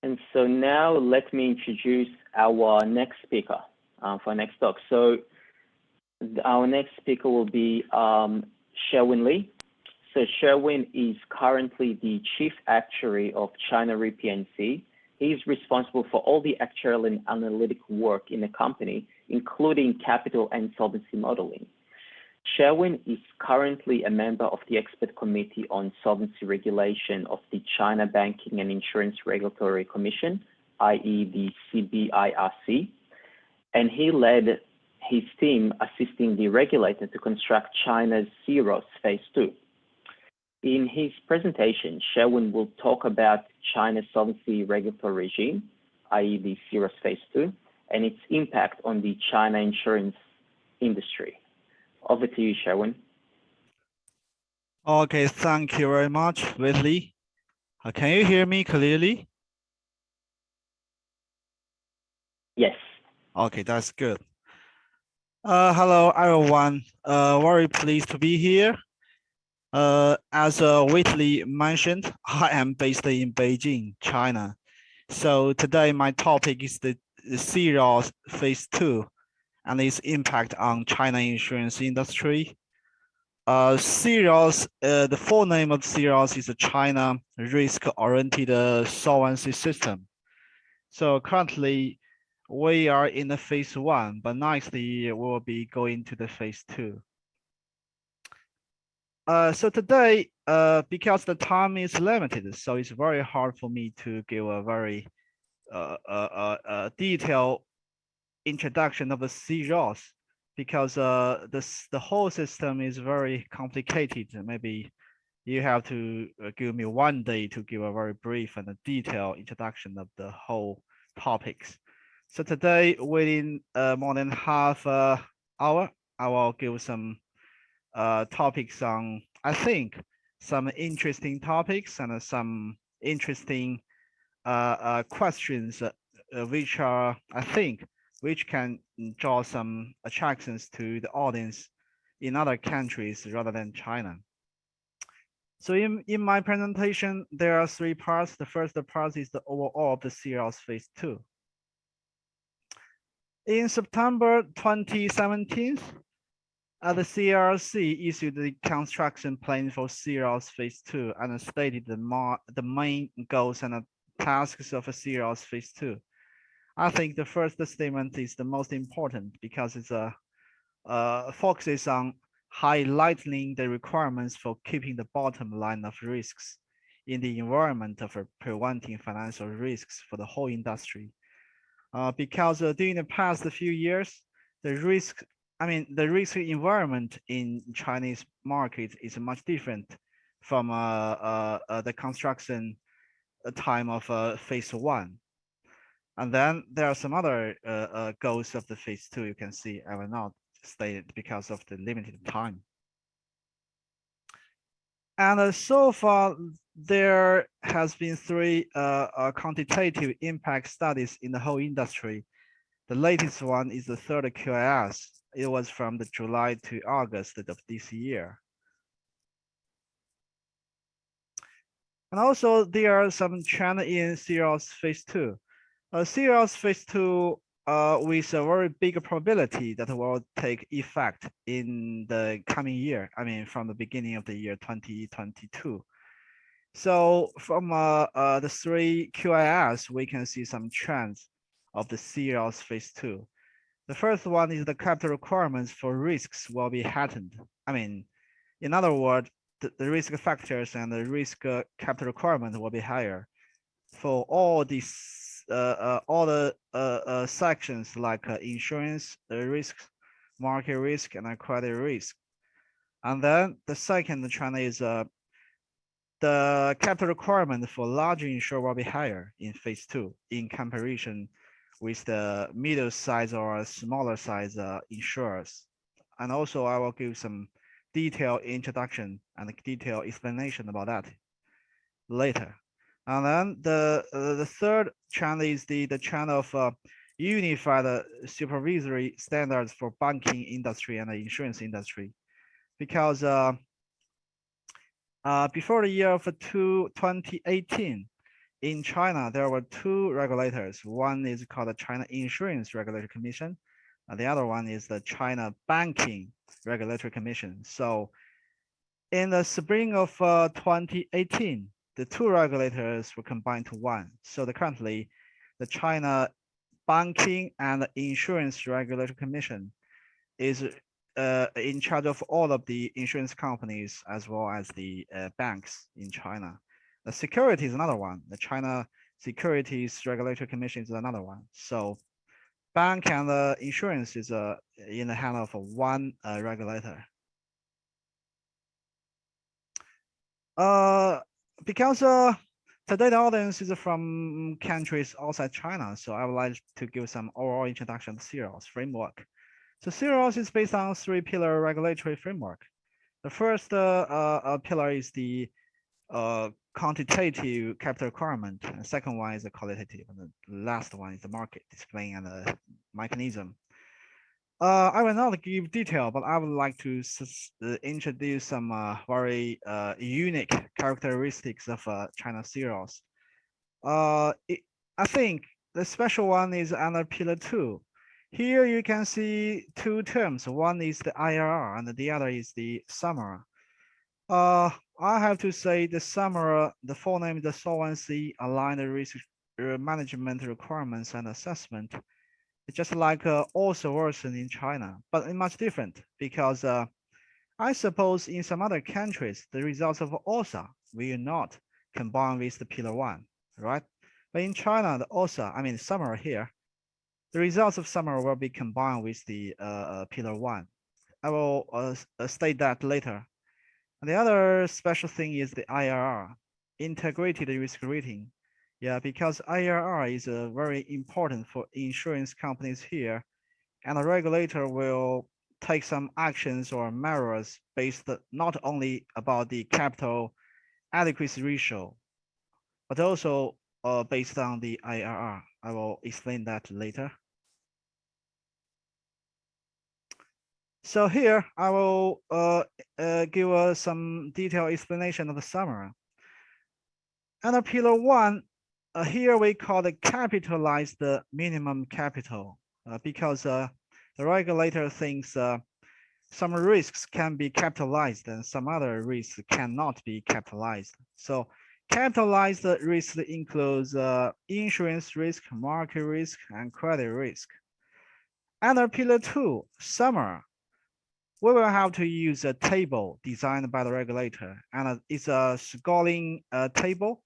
And so now let me introduce our next speaker for next talk. So our next speaker will be Sherwin Lee. So Sherwin is currently the Chief Actuary of China Re P&C. He's responsible for all the actuarial and analytic work in the company, including capital and solvency modeling. Sherwin is currently a member of the Expert Committee on Solvency Regulation of the China Banking and Insurance Regulatory Commission, i.e. the CBIRC, and he led his team assisting the regulator to construct China's C-ROSS Phase 2. In his presentation, Sherwin will talk about China's solvency regulatory regime, i.e. the C-ROSS Phase 2, and its impact on the China insurance industry. Over to you, Sherwin. Okay, thank you very much, Whitley. Can you hear me clearly? Yes. Okay, that's good. Hello, everyone. Very pleased to be here. As Whitley mentioned, I am based in Beijing, China. So today my topic is the C-ROSS Phase 2 and its impact on China insurance industry. C-ROSS, the full name of C-ROSS is the China Risk-Oriented Solvency System. So currently, we are in the Phase 1, but next year we will be going to the Phase 2. So today, because the time is limited, so it's very hard for me to give a very detailed introduction of the C-ROSS, because the whole system is very complicated. Maybe you have to give me one day to give a very brief and a detailed introduction of the whole topics. So today, within more than half hour, I will give some topics on, I think, some interesting topics and some interesting questions which are, I think, which can draw some attractions to the audience in other countries rather than China. So in my presentation, there are 3 parts. The first part is the overall of the C-ROSS Phase 2. In September 2017, the CRC issued the construction plan for C-ROSS Phase 2 and stated the main goals and tasks of a C-ROSS Phase 2. I think the first statement is the most important because it focuses on highlighting the requirements for keeping the bottom line of risks in the environment of preventing financial risks for the whole industry. Because during the past few years, the risk environment in Chinese market is much different from the construction time of Phase 1. And then there are some other goals of the Phase 2 you can see. I will not state it because of the limited time. And so far, there has been 3 quantitative impact studies in the whole industry. The latest one is the 3rd QIS. It was from the July to August of this year. And also there are some trends in C-ROSS Phase 2. C-ROSS Phase 2 with a very big probability that will take effect in the coming year, from the beginning of the year 2022. So from the 3 QIS, we can see some trends of the C-ROSS Phase 2. The first one is the capital requirements for risks will be heightened. In other words, the risk factors and the risk capital requirement will be higher for all these all the sections like insurance risk, market risk, and credit risk. And then the second trend is the capital requirement for large insurer will be higher in Phase 2 in comparison with the middle size or smaller size insurers. And also I will give some detailed introduction and detailed explanation about that later. And then the third trend is the trend of unified supervisory standards for banking industry and the insurance industry. Because before the year of 2018, in China, there were two regulators. One is called the China Insurance Regulatory Commission, and the other one is the China Banking Regulatory Commission. So in the spring of 2018, the two regulators were combined to one. So currently, the China Banking and Insurance Regulatory Commission is in charge of all of the insurance companies as well as the banks in China. The security is another one. The China Securities Regulatory Commission is another one. So bank and insurance is in the hand of one regulator. Because today the audience is from countries outside China, so I would like to give some overall introduction to CIROS framework. So CIROS is based on three-pillar regulatory framework. The first pillar is the quantitative capital requirement. And the second one is the qualitative, and the last one is the market displaying and the mechanism. I will not give detail, but I would like to introduce some very unique characteristics of China CIROS. I think the special one is under pillar 2. Here you can see two terms. One is the IRR and the other is the summary. I have to say the summary, the full name is the Solvency Aligned Risk Management Requirements and Assessment. It's just like also version in China, but it's much different because I suppose in some other countries, the results of OSA will not combine with the pillar 1, right? But in China, the OSA, I mean summary here, the results of summary will be combined with the pillar 1. I will state that later. And the other special thing is the IRR, integrated risk rating. Yeah, because IRR is very important for insurance companies here, and the regulator will take some actions or measures based not only about the capital adequacy ratio, but also based on the IRR. I will explain that later. So here I will give some detailed explanation of the summary. Under pillar 1, here we call the capitalized minimum capital because the regulator thinks some risks can be capitalized and some other risks cannot be capitalized. So capitalized risk includes insurance risk, market risk, and credit risk. Under pillar 2, summary, we will have to use a table designed by the regulator, and it's a scoring table.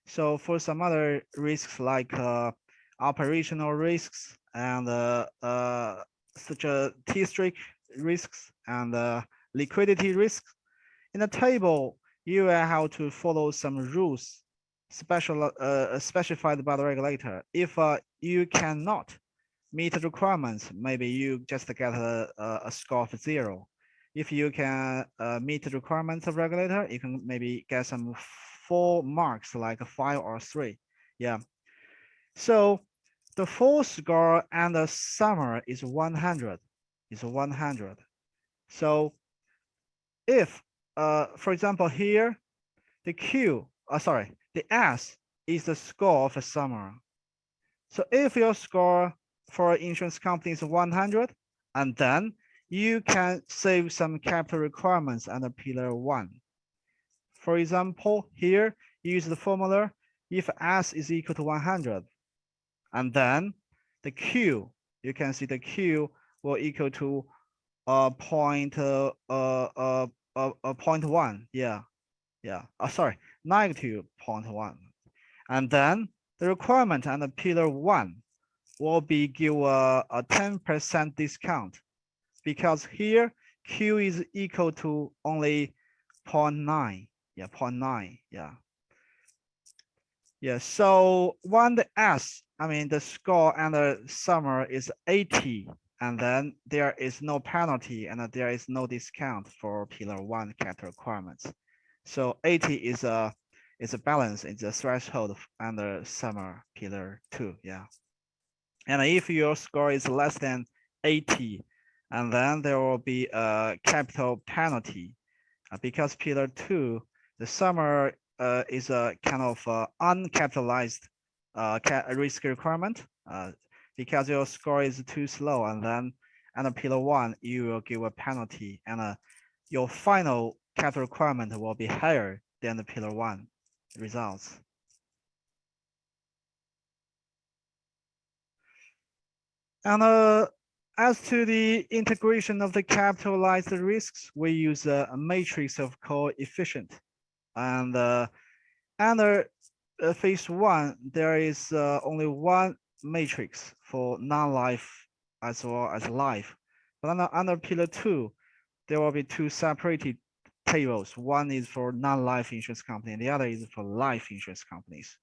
So for some other risks like operational risks and such as T-strict risks and liquidity risks, in the table you will have to follow some rules specified by the regulator. If you cannot meet the requirements, maybe you just get a score of 0. If you can meet the requirements of regulator, you can maybe get some 4 marks like 5 or 3. Yeah. So the full score and the summary is 100. Is 100. So if, for example, here the the S is the score of a summary. So if your score for insurance company is 100, and then you can save some capital requirements under pillar 1. For example, here use the formula if S is equal to 100, and then the Q, you can see the Q will equal to 0.1, negative 0.1, and then the requirement under pillar 1 will be give a 10% discount because here Q is equal to only 0.9. Yeah, 0.9. Yeah. Yeah. So when the S, I mean the score and the summary is 80, and then there is no penalty and there is no discount for pillar 1 capital requirements. So 80 is a balance, it's a threshold under summary pillar 2. Yeah. And if your score is less than 80, and then there will be a capital penalty because pillar 2, the summary is a kind of uncapitalized risk requirement because your score is too slow, and then under Pillar 1 you will give a penalty, and your final capital requirement will be higher than the Pillar 1 results. And as to the integration of the capitalized risks, we use a matrix of coefficient. And under phase 1, there is only one matrix for non-life as well as life. But under Pillar 2, there will be two separated tables. One is for non-life insurance company, and the other is for life insurance companies.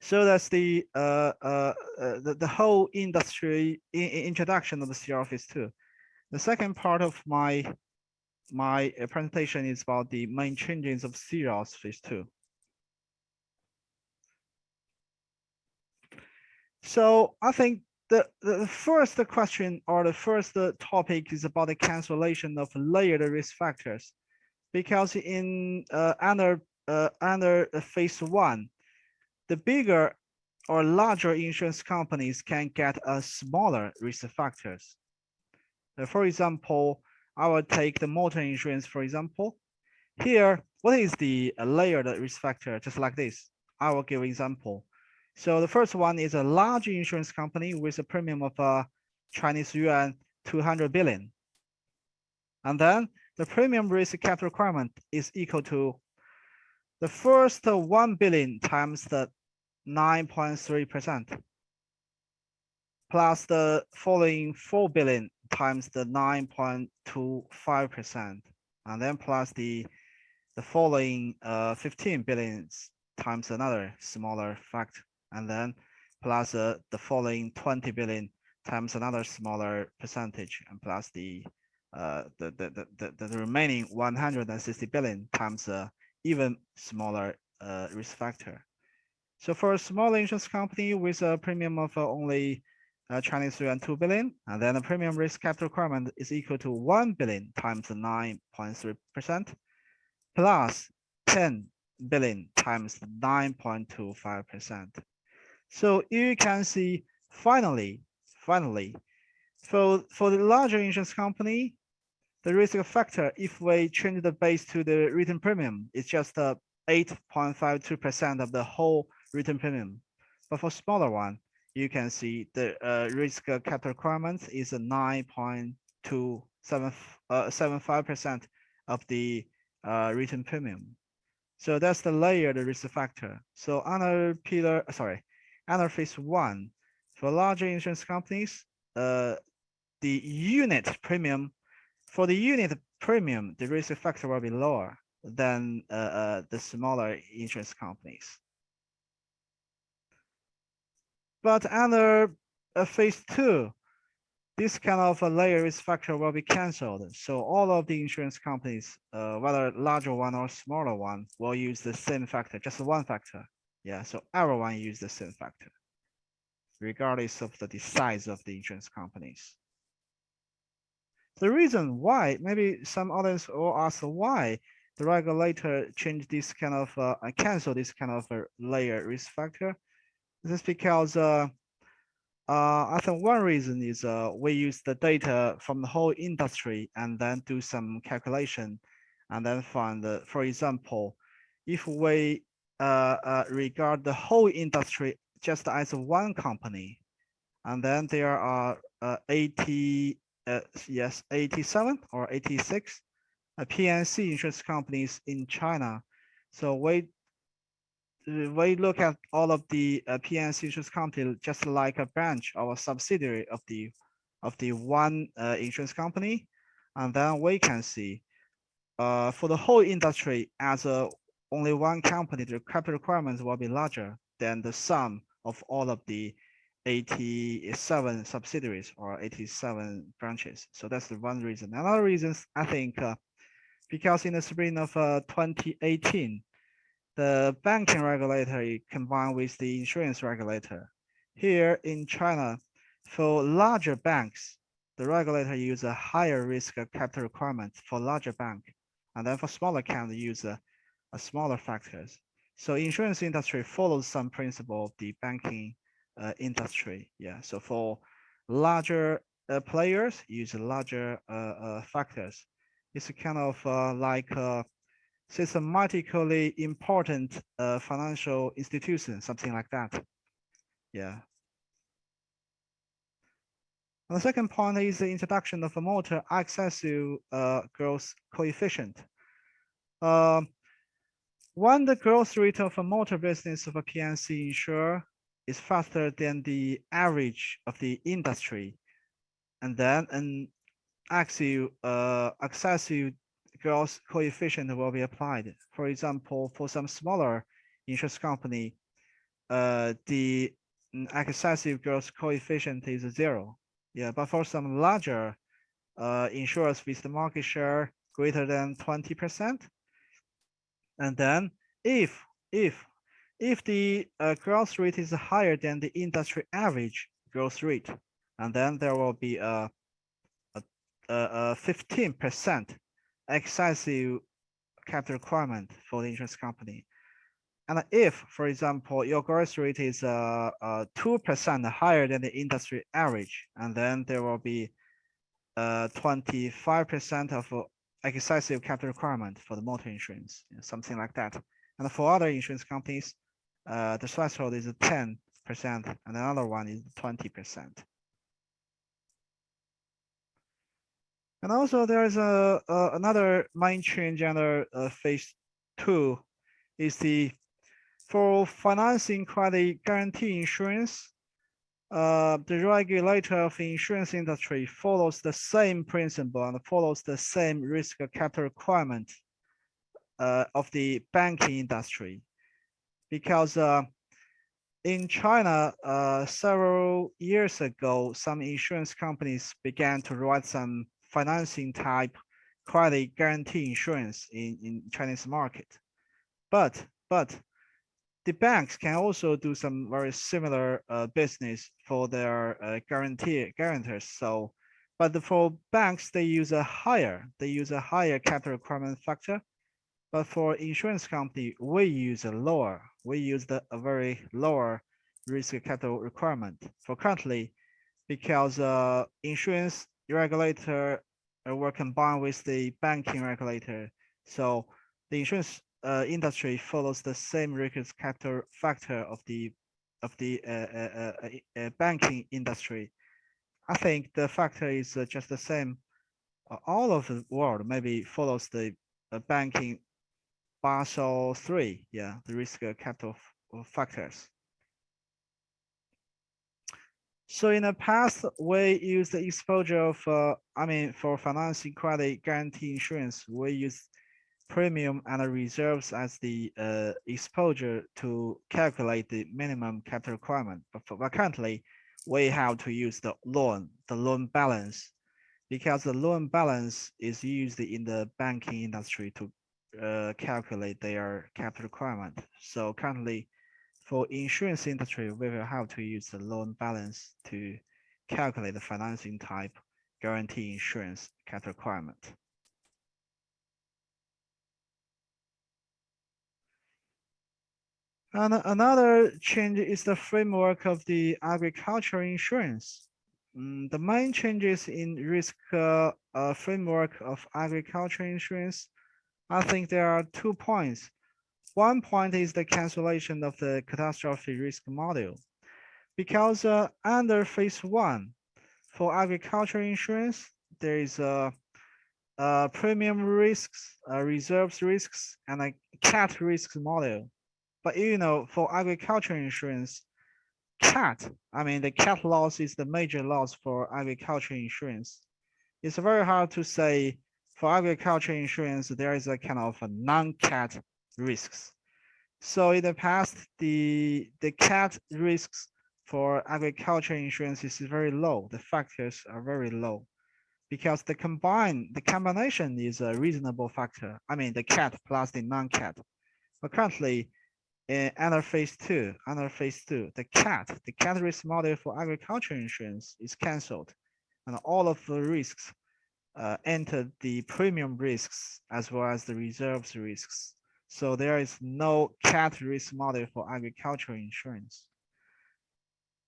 So that's the whole industry introduction of the CR phase 2. The second part of my presentation is about the main changes of CR's phase 2. So I think the first question or the first topic is about the cancellation of layered risk factors, because in under phase 1, the bigger or larger insurance companies can get a smaller risk factors. For example, I will take the motor insurance, for example. Here, what is the layered risk factor? Just like this, I will give an example. So the first one is a large insurance company with a premium of Chinese yuan 200 billion. And then the premium risk capital requirement is equal to the first 1 billion times the 9.3% plus the following 4 billion times the 9.25%, and then plus the following 15 billion times another smaller fact, and then plus the following 20 billion times another smaller percentage, and plus the remaining 160 billion times even smaller risk factor. So for a small insurance company with a premium of only Chinese yuan 2 billion, and then the premium risk capital requirement is equal to 1 billion times 9.3% plus 10 billion times 9.25%. So you can see finally, for the larger insurance company, the risk factor, if we change the base to the written premium, it's just 8.52% of the whole written premium. But for smaller one, you can see the risk capital requirement is 9.275% of the written premium. So that's the layered risk factor. So under phase 1, for larger insurance companies, the unit premium, the risk factor will be lower than the smaller insurance companies. But under phase 2, this kind of a layer risk factor will be cancelled. So all of the insurance companies, whether larger one or smaller one, will use the same factor, just one factor. Yeah, so everyone use the same factor, regardless of the size of the insurance companies. The reason why, maybe some others will ask why the regulator changed this kind of, cancel this kind of a layer risk factor. This is because I think one reason is we use the data from the whole industry and then do some calculation and then find, for example, if we regard the whole industry just as one company, and then there are 87 or 86 P&C insurance companies in China. So we look at all of the P&C insurance company just like a branch or a subsidiary of the one insurance company, and then we can see for the whole industry as only one company, the capital requirements will be larger than the sum of all of the 87 subsidiaries or 87 branches. So that's the one reason. Another reason, I think, because in the spring of 2018, the banking regulator combined with the insurance regulator. Here in China, for larger banks, the regulator uses a higher risk capital requirement for larger bank. And then for smaller account, they use a smaller factors. So insurance industry follows some principle of the banking industry. Yeah. So for larger players, use larger factors. It's a kind of like systematically important financial institution, something like that. Yeah. And the second point is the introduction of a motor excessive growth coefficient. When the growth rate of a motor business of a P&C insurer is faster than the average of the industry, and then an excessive growth coefficient will be applied. For example, for some smaller insurance company, the excessive growth coefficient is 0. Yeah, but for some larger insurers with the market share greater than 20%, and then if if if the growth rate is higher than the industry average growth rate, and then there will be a 15% excessive capital requirement for the insurance company. And if, for example, your growth rate is 2% higher than the industry average, and then there will be 25% of excessive capital requirement for the motor insurance, something like that. And for other insurance companies, the threshold is 10%, and another one is 20%. And also there is another main change under phase 2 is for financing credit guarantee insurance. The regulator of the insurance industry follows the same principle and follows the same risk capital requirement of the banking industry, because in China, several years ago, some insurance companies began to write some financing type credit guarantee insurance in Chinese market. But the banks can also do some very similar business for their guarantors. So, but for banks, they use a higher capital requirement factor. But for insurance company, we use a very lower risk capital requirement for currently, because insurance regulator were combined with the banking regulator. So the insurance industry follows the same risk capital factor of the banking industry. I think the factor is just the same. All of the world maybe follows the banking Basel III, yeah, the risk capital factors. So in the past, we use the exposure of, for financing credit guarantee insurance, we use premium and reserves as the exposure to calculate the minimum capital requirement. But currently, we have to use the loan balance, because the loan balance is used in the banking industry to calculate their capital requirement. So currently, for insurance industry, we will have to use the loan balance to calculate the financing type guarantee insurance capital requirement. And another change is the framework of the agricultural insurance. The main changes in risk framework of agricultural insurance, I think there are 2 points. One point is the cancellation of the catastrophe risk model, because under phase 1 for agricultural insurance, there is premium risks, reserves risks, and a cat risks model. But for agricultural insurance, the cat loss is the major loss for agricultural insurance. It's very hard to say for agricultural insurance, there is a kind of a non-cat risks. So in the past, the cat risks for agricultural insurance is very low. The factors are very low, because the combination is a reasonable factor. The cat plus the non-cat. But currently, under phase 2, the cat risk model for agricultural insurance is cancelled, and all of the risks entered the premium risks as well as the reserves risks. So there is no cat risk model for agricultural insurance.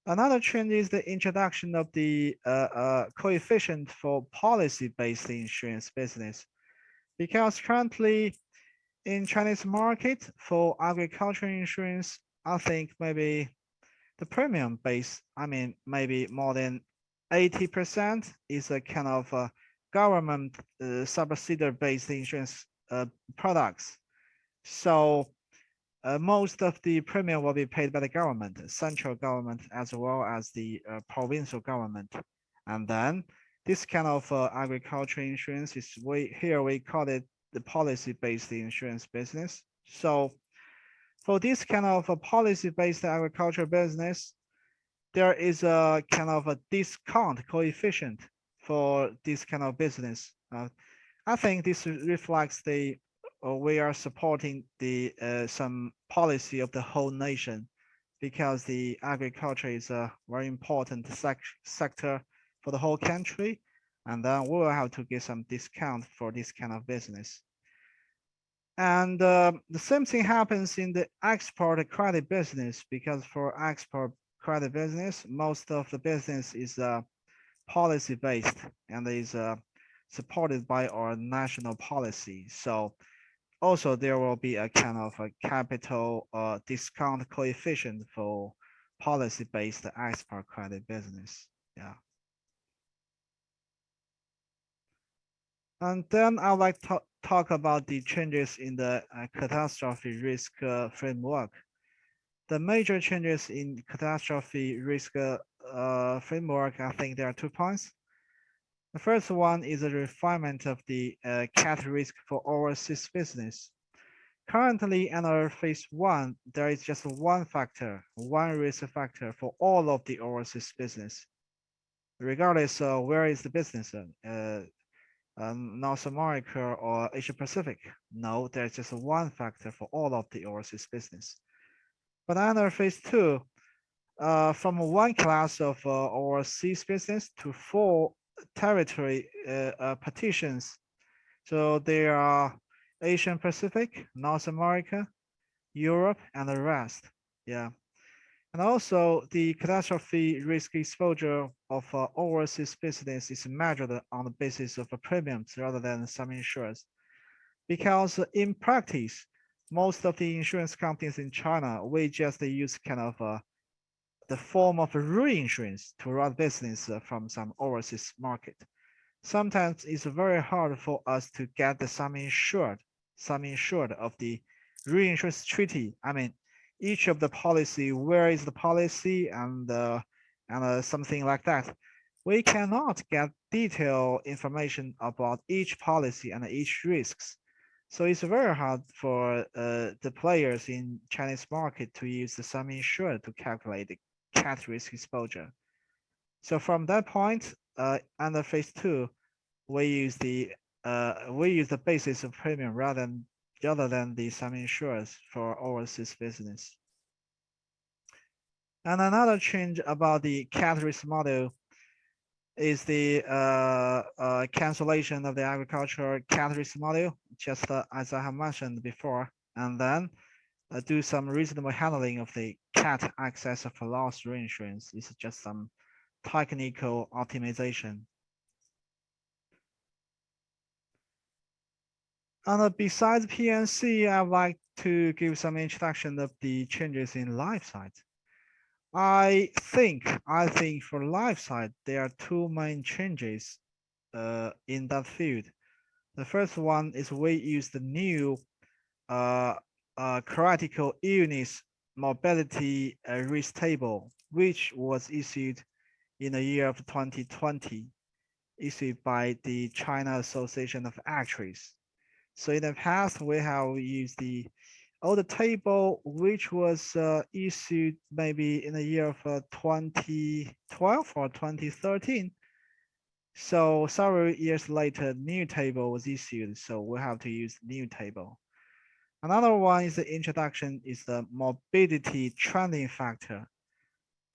Another change is the introduction of the coefficient for policy-based insurance business, because currently in Chinese market for agricultural insurance, I think maybe the premium base, I mean, maybe more than 80% is a kind of government subsidy-based insurance products. So most of the premium will be paid by the government, central government, as well as the provincial government. And then this kind of agricultural insurance is here we call it the policy-based insurance business. So for this kind of a policy-based agriculture business, there is a kind of a discount coefficient for this kind of business. I think this reflects the we are supporting the some policy of the whole nation, because the agriculture is a very important sector for the whole country, and then we will have to give some discount for this kind of business. And the same thing happens in the export credit business, because for export credit business, most of the business is policy based and is supported by our national policy. So also there will be a kind of a capital discount coefficient for policy based export credit business. Yeah. And then I'd like to talk about the changes in the catastrophe risk framework. The major changes in catastrophe risk framework, I think there are 2 points. The first one is a refinement of the cat risk for overseas business. Currently, under phase 1, there is just one risk factor for all of the overseas business, regardless of where is the business, North America or Asia Pacific. No, there's just one factor for all of the overseas business. But under phase 2, from one class of overseas business to 4 territory partitions. So there are Asian Pacific, North America, Europe, and the rest. Yeah. And also the catastrophe risk exposure of overseas business is measured on the basis of premiums rather than sum insureds. Because in practice, most of the insurance companies in China, we just use kind of the form of reinsurance to run business from some overseas market. Sometimes it's very hard for us to get the sum insured of the reinsurance treaty. I mean, each of the policy, where is the policy, and something like that. We cannot get detailed information about each policy and each risks. So it's very hard for the players in Chinese market to use the sum insured to calculate the cat risk exposure. So from that point, under phase 2, we use the basis of premium rather than the sum insureds for overseas business. And another change about the cat risk model is the cancellation of the agricultural cat risk model, just as I have mentioned before, and then do some reasonable handling of the cat excess of loss reinsurance. This is just some technical optimization. And besides PNC, I'd like to give some introduction of the changes in life side. I think for life side, there are 2 main changes in that field. The first one is we use the new critical illness morbidity risk table, which was issued in the year of 2020, issued by the China Association of Actuaries. So in the past, we have used the old table, which was issued maybe in the year of 2012 or 2013. So several years later, new table was issued, so we have to use new table. Another one is the introduction is the morbidity trending factor,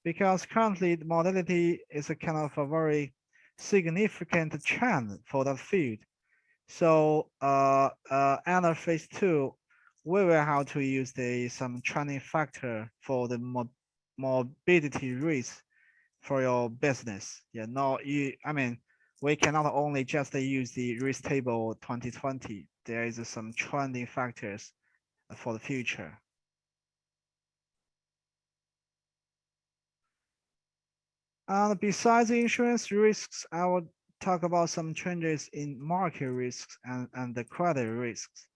because currently the mortality is a kind of a very significant trend for the field. So under phase two, we will have to use some trending factor for the morbidity risk for your business. Yeah, no, I mean, we cannot only just use the risk table 2020. There is some trending factors for the future. And besides insurance risks, I will talk about some changes in market risks and the credit risks.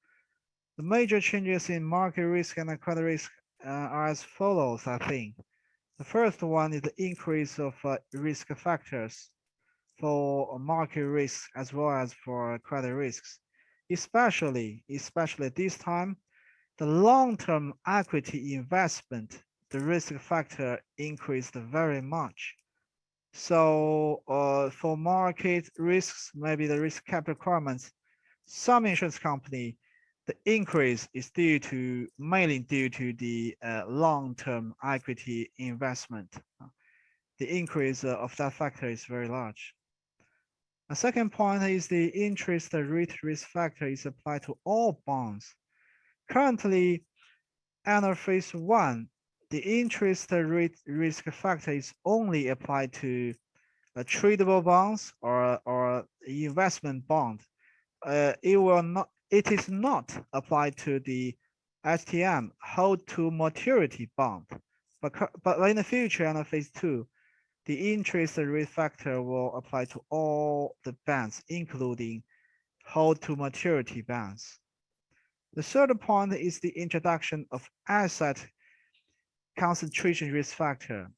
The major changes in market risk and the credit risk are as follows, I think. The first one is the increase of risk factors for market risks as well as for credit risks. Especially this time, the long-term equity investment, the risk factor increased very much. So for market risks, maybe the risk capital requirements, some insurance company, the increase is mainly due to the long-term equity investment. The increase of that factor is very large. A second point is the interest rate risk factor is applied to all bonds. Currently, under phase one, the interest rate risk factor is only applied to tradable bonds or investment bond. It is not applied to the HTM hold to maturity bond. But in the future, under phase two, the interest rate factor will apply to all the bonds, including hold to maturity bonds. The third point is the introduction of asset concentration risk factor.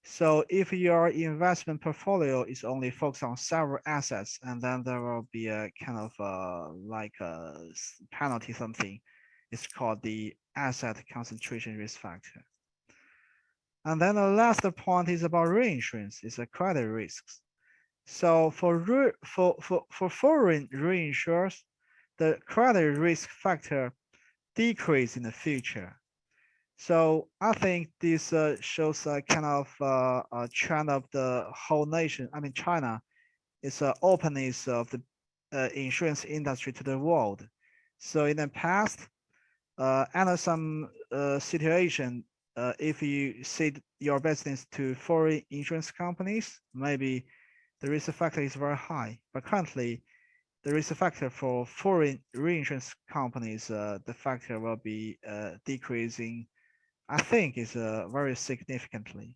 So if your investment portfolio is only focused on several assets, and then there will be a kind of like a penalty something. It's called the asset concentration risk factor. And then the last point is about reinsurance, it's a credit risks. So for foreign reinsurers, the credit risk factor decrease in the future. So I think this shows a kind of a trend of the whole nation. I mean, China is an openness of the insurance industry to the world. So in the past, under some situation, if you cede your business to foreign insurance companies, maybe the risk factor is very high. But currently, the risk factor for foreign reinsurance companies, the factor will be decreasing, I think, is very significantly.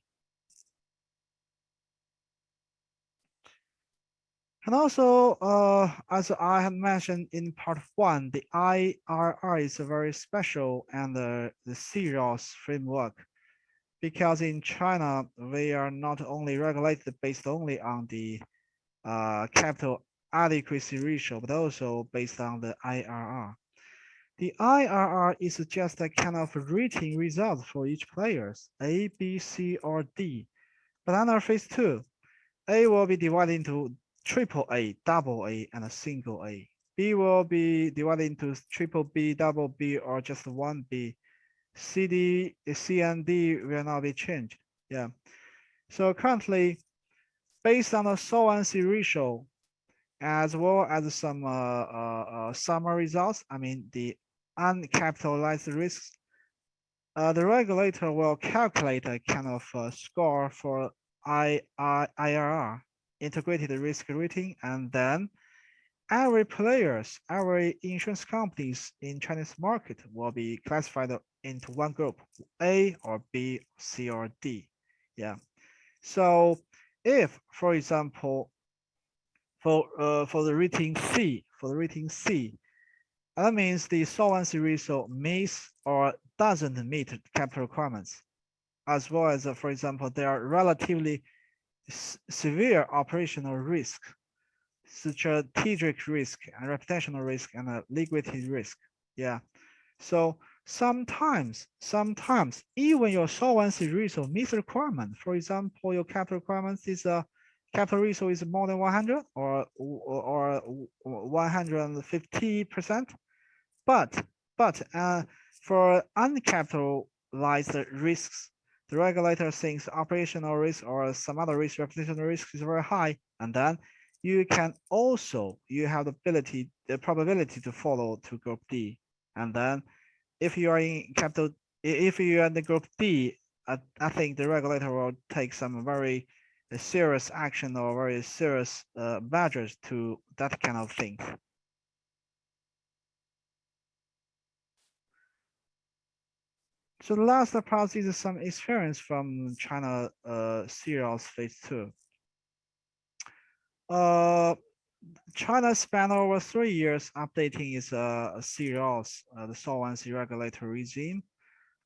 And also, as I have mentioned in part one, the IRR is a very special and the serious framework, because in China, we are not only regulated based only on the capital adequacy ratio, but also based on the IRR. The IRR is just a kind of rating result for each players, A, B, C, or D. But under phase two, A will be divided into triple A, double A, and a single A. B will be divided into triple B, double B, or just one B. C and D will not be changed. Yeah. So currently, based on the solvency ratio, as well as some summary results, I mean the uncapitalized risks, the regulator will calculate a kind of score for IRR, integrated risk rating, and then every insurance companies in Chinese market will be classified into one group, A or B, C or D. Yeah. So if, for example, for the rating C, that means the solvency ratio meets or doesn't meet capital requirements, as well as, for example, there are relatively severe operational risk, strategic risk, and reputational risk, and liquidity risk. Yeah. So sometimes even your solvency ratio meets requirement. For example, your capital requirements is capital ratio is more than 100 or 150%. But for uncapitalized risks, the regulator thinks operational risk or some other risk, reputational risk is very high, and then you have the probability to follow to group D. And then if you are in if you are in the group D, I think the regulator will take some very serious action or very serious measures to that kind of thing. So the last part is some experience from China serials phase 2. China spent over 3 years updating its serials, the solvency regulatory regime.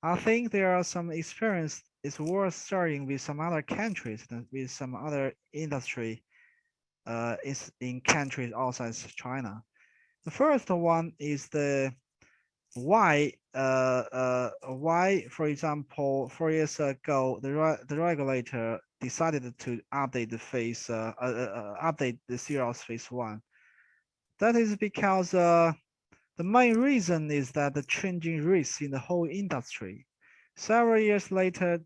I think there are some experience. It's worth starting with some other countries, with some other industry is in countries outside China. The first one is the why, for example, 4 years ago, the regulator decided to update the update the serials phase 1. That is because the main reason is that the changing risks in the whole industry. Several years later,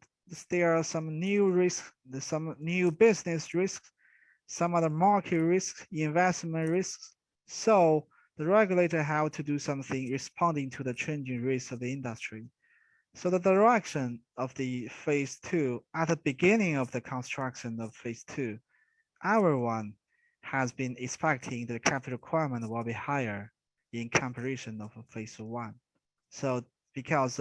there are some new risks, some new business risks, some other market risks, investment risks. So the regulator have to do something responding to the changing risks of the industry. So the direction of the phase 2 at the beginning of the construction of phase 2, everyone has been expecting the capital requirement will be higher in comparison of phase 1. So because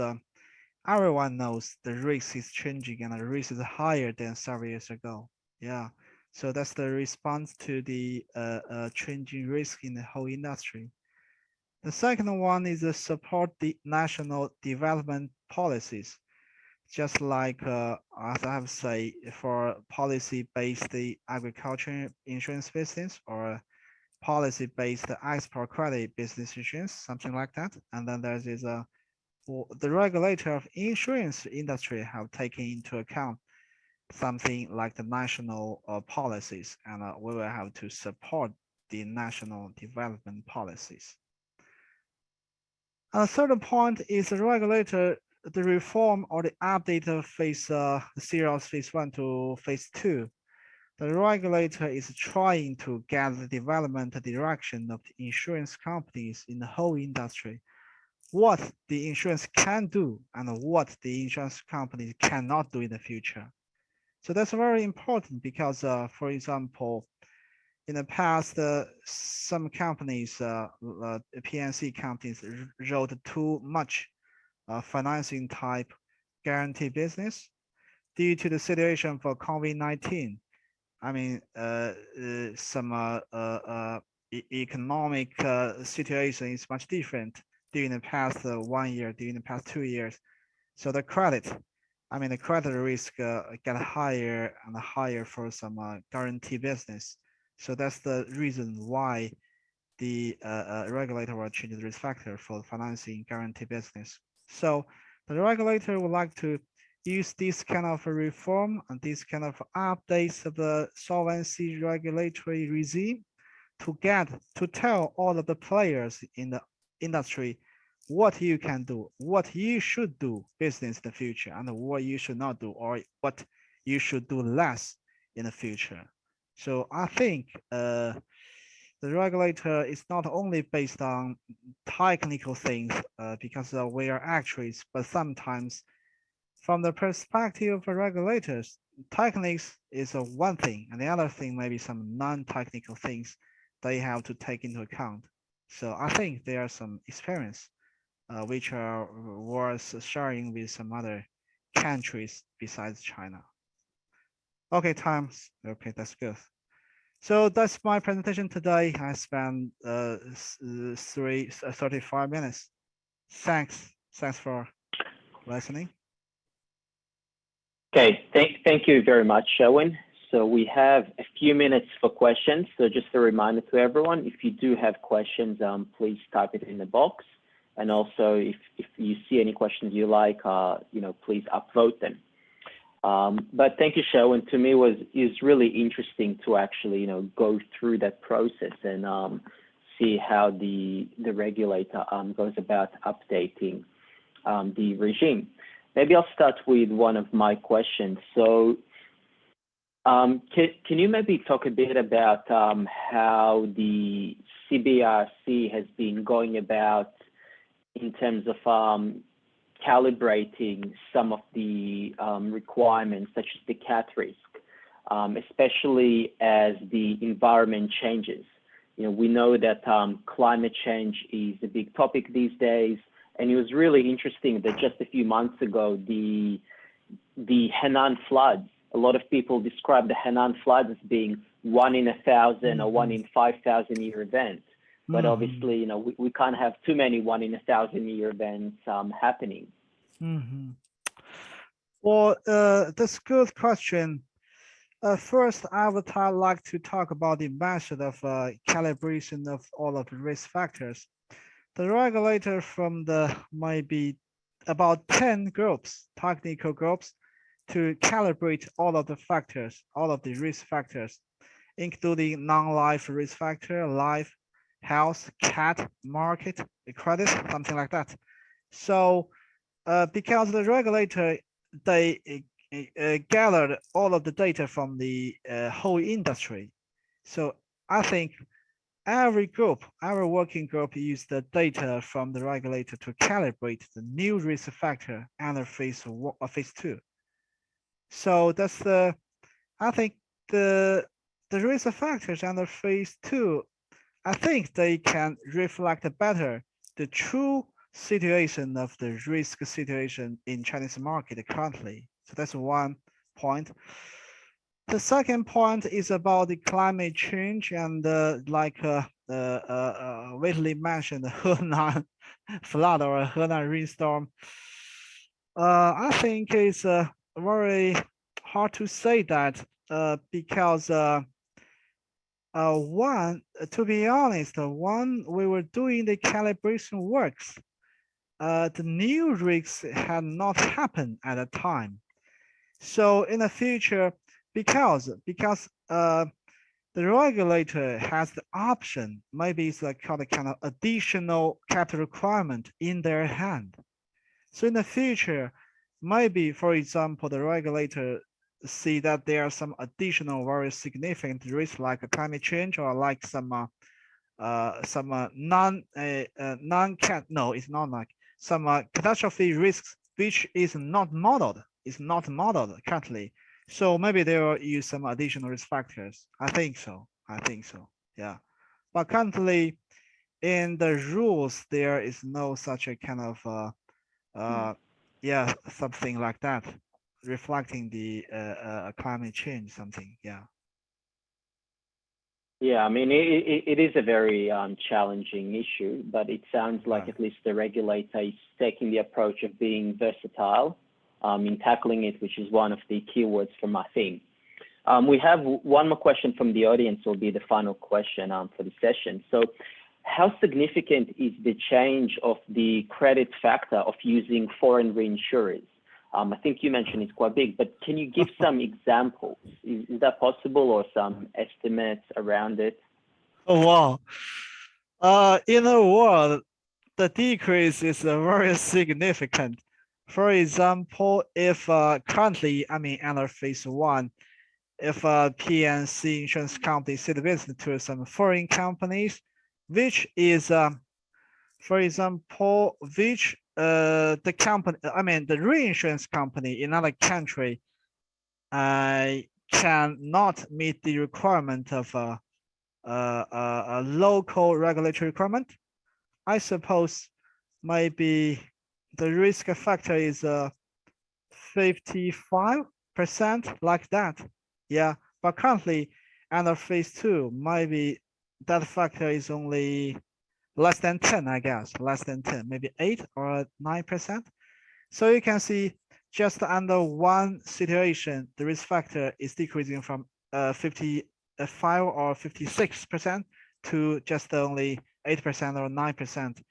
everyone knows the risk is changing and the risk is higher than several years ago. Yeah. So that's the response to the changing risk in the whole industry. The second one is to support the national development policies. Just like, as I have said, for policy-based agriculture insurance business or policy-based export credit business insurance, something like that. And then there is the regulator of insurance industry have taken into account something like the national policies, and we will have to support the national development policies. And the third point is the regulator, the reform or the update of serials phase 1 to phase 2. The regulator is trying to get the development direction of the insurance companies in the whole industry, what the insurance can do and what the insurance companies cannot do in the future. So that's very important because, for example, in the past, some companies, PNC companies, wrote too much financing type guarantee business due to the situation for COVID-19. I mean, some economic situation is much different during the past 1 year, during the past 2 years. So the credit risk get higher and higher for some guarantee business. So that's the reason why the regulator will change the risk factor for financing guarantee business. So the regulator would like to use this kind of reform and this kind of updates of the solvency regulatory regime to tell all of the players in the industry what you can do, what you should do business in the future, and what you should not do, or what you should do less in the future. So I think the regulator is not only based on technical things because we are actuaries, but sometimes from the perspective of regulators, techniques is one thing, and the other thing may be some non-technical things they have to take into account. So I think there are some experience which are worth sharing with some other countries besides China. Okay, times. Okay, that's good. So that's my presentation today. I spent 35 minutes. Thanks for listening. Okay, thank you very much, Sherwin. So we have a few minutes for questions. So just a reminder to everyone, if you do have questions, please type it in the box. And also, if you see any questions you like, please upvote them. But thank you, Sherwin. To me, is really interesting to actually, go through that process and see how the regulator goes about updating the regime. maybe I'll start with one of my questions. So can you maybe talk a bit about how the CBRC has been going about in terms of calibrating some of the requirements, such as the cat risk, especially as the environment changes? You know, we know that climate change is a big topic these days, and it was really interesting that just a few months ago, the Henan floods, a lot of people describe the Henan floods as being 1 in 1,000 or 1 in 5,000 year event. But obviously, you know, we can't have too many 1 in 1,000 year events happening. Well, that's a good question. First, I would like to talk about the method of calibration of all of the risk factors. The regulator from the maybe about 10 groups, technical groups, to calibrate all of the factors, all of the risk factors, including non-life risk factor, life, health, cat, market, credit, something like that. So because the regulator, they gathered all of the data from the whole industry. So I think every group, our working group used the data from the regulator to calibrate the new risk factor under phase 2. So that's I think the risk factors under phase 2, I think they can reflect better the true situation of the risk situation in Chinese market currently. So that's one point. The second point is about the climate change, and Whitley mentioned the Henan flood or Henan rainstorm. I think it's very hard to say that because to be honest, when we were doing the calibration works, the new risks had not happened at the time. So in the future, because the regulator has the option, maybe it's like called a kind of additional capital requirement in their hand. So in the future, maybe, for example, the regulator see that there are some additional very significant risks like climate change or like some non-cat, no, it's not like some catastrophe risks which is not modeled currently. So maybe they will use some additional risk factors. I think so. Yeah. But currently in the rules, there is no such a kind of something like that reflecting the climate change something. Yeah. Yeah, I mean, it is a very challenging issue, but it sounds like at least the regulator is taking the approach of being versatile in tackling it, which is one of the keywords for my theme. We have one more question from the audience, will be the final question for the session. So how significant is the change of the credit factor of using foreign reinsurers? I think you mentioned it's quite big, but can you give some examples? Is that possible, or some estimates around it? Oh, wow. In the world, the decrease is very significant. For example, if currently, I mean, under phase 1, if PNC insurance company cede business to some foreign companies, which is, for example, which the company, I mean, the reinsurance company in another country cannot meet the requirement of a local regulatory requirement, I suppose maybe the risk factor is 55% like that. Yeah, but currently under phase 2, maybe that factor is only less than 10, I guess, less than 10, maybe 8 or 9%. So you can see just under one situation, the risk factor is decreasing from 55 or 56% to just only 8% or 9%.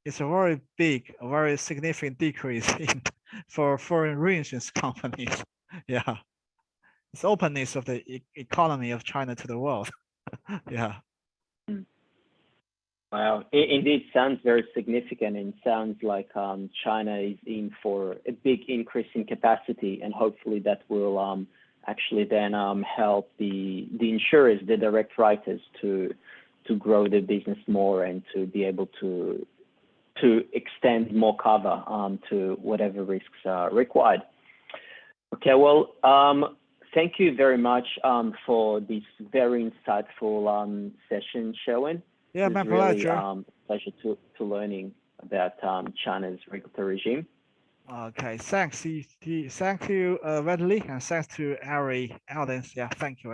It's a very big, a very significant decrease for foreign reinsurance companies. Yeah, it's openness of the economy of China to the world. Yeah. Wow, it indeed sounds very significant and sounds like China is in for a big increase in capacity, and hopefully that will actually then help the insurers, the direct writers, to grow their business more and to be able to extend more cover to whatever risks are required. Okay, well, thank you very much for this very insightful session, Sherwin. Yeah, It my was really pleasure. pleasure to learning about China's regulatory regime. Okay, thank you, Wendy, and thanks to every audience. Yeah, thank you.